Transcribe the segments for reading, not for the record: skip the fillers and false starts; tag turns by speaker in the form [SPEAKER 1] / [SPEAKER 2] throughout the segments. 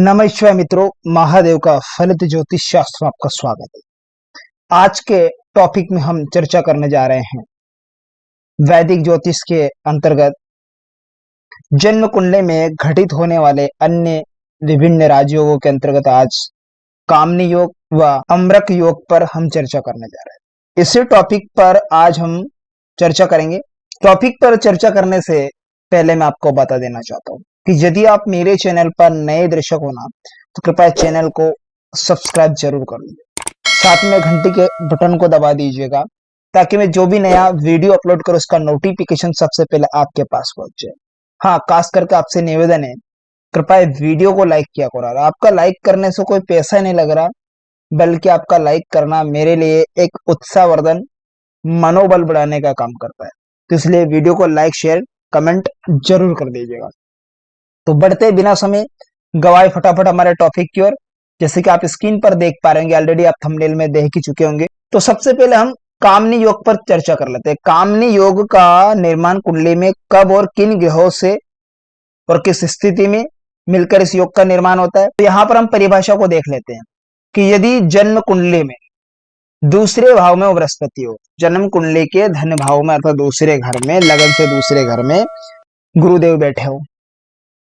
[SPEAKER 1] नमस्कार मित्रों, महादेव का फलित ज्योतिष शास्त्र में आपका स्वागत है। आज के टॉपिक में हम चर्चा करने जा रहे हैं वैदिक ज्योतिष के अंतर्गत जन्म कुंडली में घटित होने वाले अन्य विभिन्न राजयोगों के अंतर्गत आज कामनी योग व अमृक योग पर हम चर्चा करने जा रहे हैं। इसी टॉपिक पर आज हम चर्चा करेंगे। टॉपिक पर चर्चा करने से पहले मैं आपको बता देना चाहता हूँ कि यदि आप मेरे चैनल पर नए दर्शक हो ना, तो कृपया चैनल को सब्सक्राइब जरूर कर लीजिए। साथ में घंटी के बटन को दबा दीजिएगा ताकि मैं जो भी नया वीडियो अपलोड करूं उसका नोटिफिकेशन सबसे पहले आपके पास पहुंच जाए। हाँ, खास करके आपसे निवेदन है, कृपया वीडियो को लाइक किया करो। और आपका लाइक करने से कोई पैसा नहीं लग रहा, बल्कि आपका लाइक करना मेरे लिए एक उत्साहवर्धन, मनोबल बढ़ाने का काम करता है। तो इसलिए वीडियो को लाइक, शेयर, कमेंट जरूर कर दीजिएगा। तो बढ़ते बिना समय गवाए फटाफट हमारे टॉपिक की ओर। जैसे कि आप स्क्रीन पर देख पा रहे होंगे, ऑलरेडी आप थंबनेल में देख ही चुके होंगे। तो सबसे पहले हम कामनी योग पर चर्चा कर लेते हैं। कामनी योग का निर्माण कुंडली में कब और किन ग्रहों से और किस स्थिति में मिलकर इस योग का निर्माण होता है। तो यहां पर हम परिभाषा को देख लेते हैं कि यदि जन्म कुंडली में दूसरे भाव में बृहस्पति हो, जन्म कुंडली के धन भाव में अर्थात दूसरे घर में, लगन से दूसरे घर में गुरुदेव बैठे हो,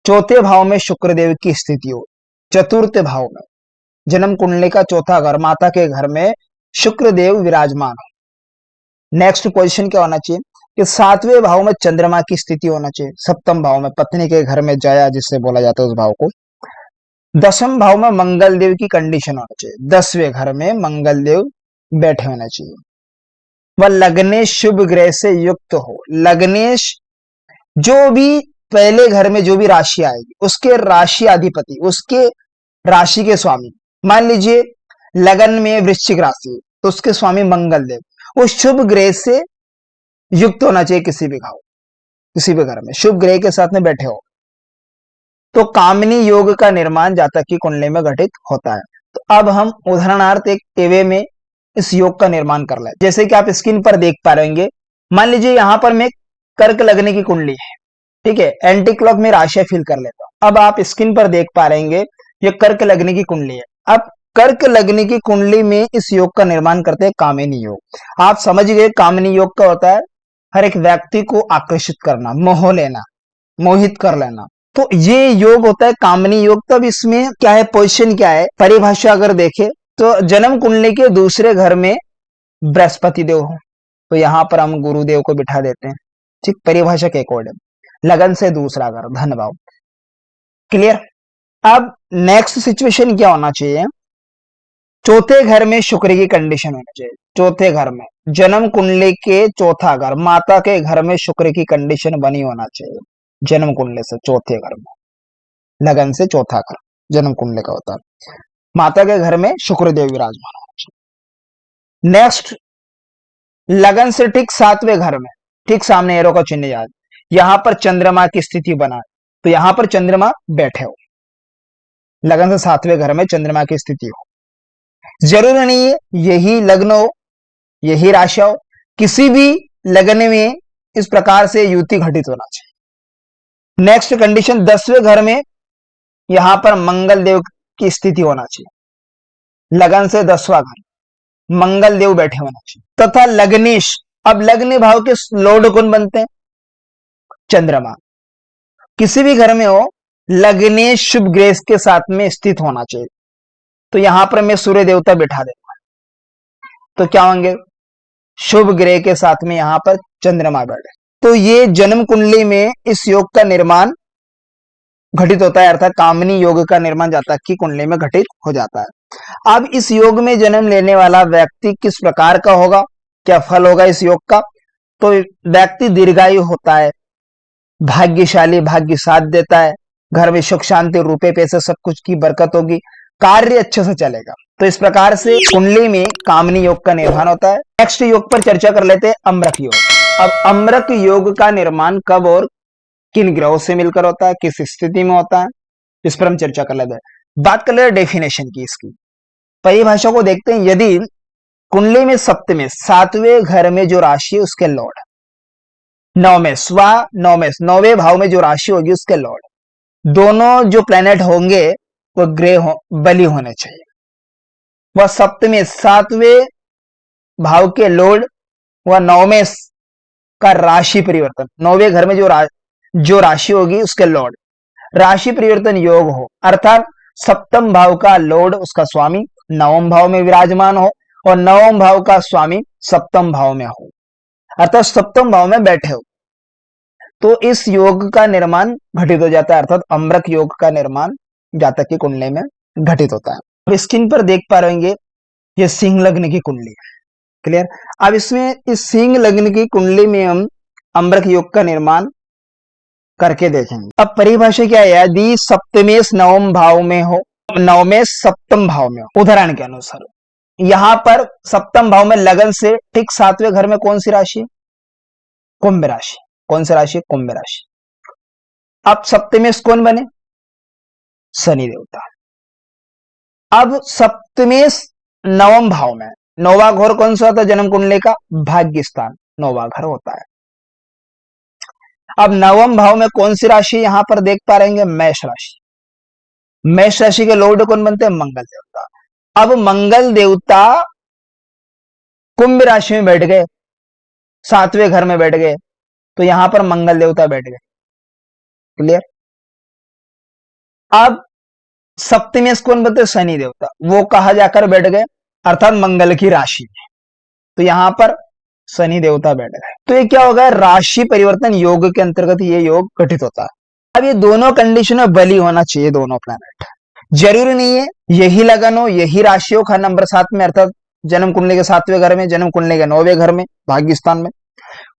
[SPEAKER 1] चौथे भाव में शुक्रदेव की स्थिति हो, चतुर्थ भाव में जन्म कुंडली का चौथा घर, माता के घर में शुक्रदेव विराजमान हो। नेक्स्ट पोजीशन क्या होना चाहिए कि सातवें भाव में चंद्रमा की स्थिति होना चाहिए, सप्तम भाव में पत्नी के घर में जया जिससे बोला जाता है उस भाव को, दसम भाव में मंगल देव की कंडीशन होना चाहिए, 10वें घर में मंगल देव बैठे होना चाहिए, वह लग्नेश शुभ ग्रह से युक्त हो। लग्नेश जो भी पहले घर में जो भी राशि आएगी उसके राशि अधिपति, उसके राशि के स्वामी, मान लीजिए लगन में वृश्चिक राशि तो उसके स्वामी मंगल देव, वो शुभ ग्रह से युक्त होना चाहिए। किसी भी भाव, किसी भी घर में शुभ ग्रह के साथ में बैठे हो तो कामनी योग का निर्माण जातक की कुंडली में घटित होता है। तो अब हम उदाहरणार्थ एक टेवे में इस योग का निर्माण कर लेते। जैसे कि आप स्क्रीन पर देख पा रहे, मान लीजिए यहां पर मैं कर्क लगने की कुंडली है, ठीक है, एंटी क्लॉक में राशियां फिल कर लेता हूं। अब आप स्क्रीन पर देख पा रहे हैं ये कर्क लगने की कुंडली है। अब कर्क लगने की कुंडली में इस योग का निर्माण करते हैं कामिनी योग। आप समझ गए कामिनी योग का होता है हर एक व्यक्ति को आकर्षित करना, मोह लेना, मोहित कर लेना। तो ये योग होता है कामिनी योग। तब इसमें क्या है, पोजिशन क्या है, परिभाषा अगर देखे तो जन्म कुंडली के दूसरे घर में बृहस्पति देव हो, तो यहां पर हम गुरुदेव को बिठा देते हैं, ठीक, परिभाषा के अकॉर्डिंग। लगन से दूसरा घर, धन भाव, क्लियर। अब नेक्स्ट सिचुएशन क्या होना चाहिए, चौथे घर में शुक्र की कंडीशन होनी चाहिए। चौथे घर में जन्म कुंडली के चौथा घर, माता के घर में शुक्र की कंडीशन बनी होना चाहिए। जन्म कुंडली से चौथे घर में, लगन से चौथा घर जन्म कुंडली का होता है, माता के घर में शुक्रदेव विराजमान होना चाहिए। नेक्स्ट लगन से ठीक सातवें घर में, ठीक सामने एरो का चिन्ह याद, यहां पर चंद्रमा की स्थिति बना, तो यहां पर चंद्रमा बैठे हो, लगन से सातवें घर में चंद्रमा की स्थिति हो। जरूरी नहीं है यही लग्न हो, यही राशि हो, किसी भी लग्न में इस प्रकार से युति घटित होना चाहिए। नेक्स्ट कंडीशन 10वें घर में यहां पर मंगल देव की स्थिति होना चाहिए, लगन से 10वां घर, मंगल देव बैठे होना चाहिए। तथा लग्नेश, अब लग्न भाव के लॉर्ड कौन बनते हैं, चंद्रमा। किसी भी घर में हो, लग्नेश शुभ ग्रह के साथ में स्थित होना चाहिए। तो यहां पर मैं सूर्य देवता बिठा देता, तो क्या होंगे, शुभ ग्रह के साथ में यहां पर चंद्रमा बैठे। तो ये जन्म कुंडली में इस योग का निर्माण घटित होता है, अर्थात कामनी योग का निर्माण जातक की कुंडली में घटित हो जाता है। अब इस योग में जन्म लेने वाला व्यक्ति किस प्रकार का होगा, क्या फल होगा इस योग का, तो व्यक्ति दीर्घायु होता है, भाग्यशाली, भाग्य साथ देता है, घर में सुख शांति, रुपए पैसे सब कुछ की बरकत होगी, कार्य अच्छे से चलेगा। तो इस प्रकार से कुंडली में कामनी योग का निर्माण होता है। नेक्स्ट योग पर चर्चा कर लेते हैं, अमृक योग। अब अमृक योग का निर्माण कब और किन ग्रहों से मिलकर होता है, किस स्थिति में होता है, इस पर हम चर्चा कर लेते हैं। बात कर लेते हैं डेफिनेशन की, इसकी परिभाषा को देखते हैं। यदि कुंडली में सप्तमे, सातवें घर में जो राशि है उसके लॉर्ड, नौवें नौवें भाव में जो राशि होगी उसके लॉर्ड, दोनों जो प्लेनेट होंगे वह बली होने चाहिए। वह सप्तमी 7वें भाव के लॉर्ड व 9वें का राशि परिवर्तन, 9वें घर में जो राशि होगी उसके लॉर्ड राशि परिवर्तन योग हो, अर्थात सप्तम भाव का लॉर्ड उसका स्वामी 9वें भाव में विराजमान हो और 9वें भाव का स्वामी सप्तम भाव में हो, अर्थात सप्तम भाव में बैठे हो, तो इस योग का निर्माण घटित हो जाता है, अर्थात अम्रक योग का निर्माण जातक की कुंडली में घटित होता है। अब स्क्रीन पर देख पा रहेंगे ये सिंह लग्न की कुंडली, क्लियर। अब इसमें इस सिंह लग्न की कुंडली में हम अम्रक योग का निर्माण करके देखेंगे। अब परिभाषा क्या है, यदि सप्तमेश 9वें भाव में हो, 9वें सप्तम भाव में हो, उदाहरण के अनुसार यहां पर सप्तम भाव में लगन से ठीक 7वें घर में कौन सी राशि, कुंभ राशि। कौन सी राशि, कुंभ राशि। अब सप्तमेश कौन बने, शनि देवता। अब सप्तमेश 9वें भाव में 9वां घर कौन सा होता है, जन्म कुंडली का भाग्य स्थान 9वां घर होता है। अब 9वें भाव में कौन सी राशि यहां पर देख पा रहेंगे, मेष राशि। मेष राशि के लॉर्ड कौन बनते हैं, मंगल देवता। अब मंगल देवता कुंभ राशि में बैठ गए, 7वें घर में बैठ गए, तो यहां पर मंगल देवता बैठ गए, क्लियर। अब सप्तमेश कौन बनते, शनि देवता, वो कहा जाकर बैठ गए, अर्थात मंगल की राशि में, तो यहां पर शनि देवता बैठ गए। तो ये क्या होगा, राशि परिवर्तन योग के अंतर्गत ये योग गठित होता है। अब ये दोनों कंडीशन में बली होना चाहिए, दोनों प्लैनेट। जरूरी नहीं है यही लगन हो, यही राशि हो, नंबर 7 में, अर्थात जन्म कुंडली के 7वें घर में, जन्म कुंडली के 9वें घर में, भाग्य स्थान में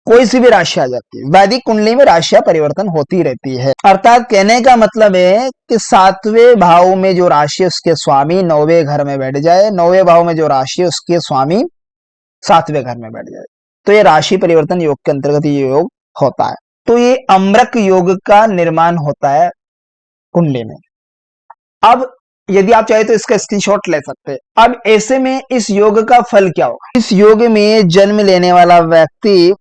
[SPEAKER 1] कोई सी भी राशि आ जाती है। वैदिक कुंडली में राशियां परिवर्तन होती रहती है, अर्थात कहने का मतलब है कि 7वें भाव में जो राशि उसके स्वामी 9वें घर में बैठ जाए, 9वें भाव में जो राशि उसके स्वामी 7वें घर में बैठ जाए, तो ये राशि परिवर्तन योग के अंतर्गत ये योग होता है। तो ये अम्रक योग का निर्माण होता है कुंडली में। अब यदि आप चाहे तो इसका स्क्रीनशॉट ले सकते हैं। अब ऐसे में इस योग का फल क्या होगा, इस योग में जन्म लेने वाला व्यक्ति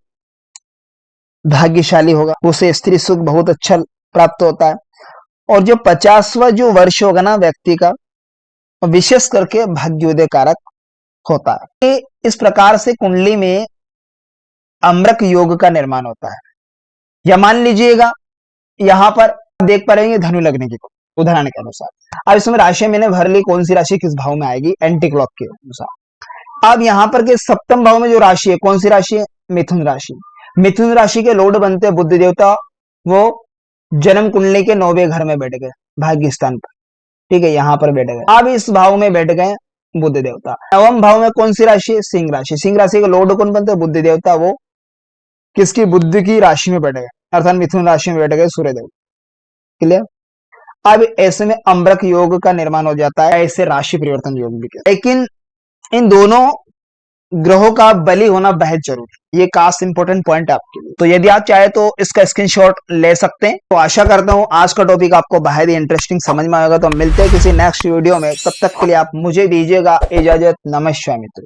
[SPEAKER 1] भाग्यशाली होगा, उसे स्त्री सुख बहुत अच्छा प्राप्त होता है, और जो 50वां जो वर्ष होगा ना व्यक्ति का, विशेष करके भाग्योदय कारक होता है। इस प्रकार से कुंडली में अम्रक योग का निर्माण होता है। या मान लीजिएगा यहां पर देख पा रहे हैं धनु लग्न की उदाहरण के अनुसार, अब इसमें राशि मैंने भर ली, कौन सी राशि किस भाव में आएगी एंटी क्लॉक के अनुसार। अब यहां पर के सप्तम भाव में जो राशि है, कौन सी राशि है, मिथुन राशि। मिथुन राशि के लॉर्ड बनते हैं बुध देवता, वो जन्म कुंडली के 9वें घर में बैठ गए, भाग्य स्थान पर, ठीक है, यहां पर बैठ गए। अब इस भाव में बैठ गए बुध देवता। 9वें भाव में कौन सी राशि है, सिंह राशि। सिंह राशि के लॉर्ड कौन बनते हैं, बुध देवता, वो किसकी, बुद्ध की राशि में बैठ गए, अर्थात मिथुन राशि में बैठ गए सूर्य देव, क्लियर। अब ऐसे में अम्रक योग का निर्माण हो जाता है, ऐसे राशि परिवर्तन योग भी। लेकिन इन दोनों ग्रहों का बली होना बेहद जरूरी, ये खास इंपॉर्टेंट पॉइंट है आपके लिए। तो यदि आप चाहे तो इसका स्क्रीनशॉट ले सकते हैं। तो आशा करता हूं आज का टॉपिक आपको बेहद ही इंटरेस्टिंग समझ में आएगा। तो मिलते हैं किसी नेक्स्ट वीडियो में, तब तक के लिए आप मुझे दीजिएगा इजाजत। नमस्कार मित्रों।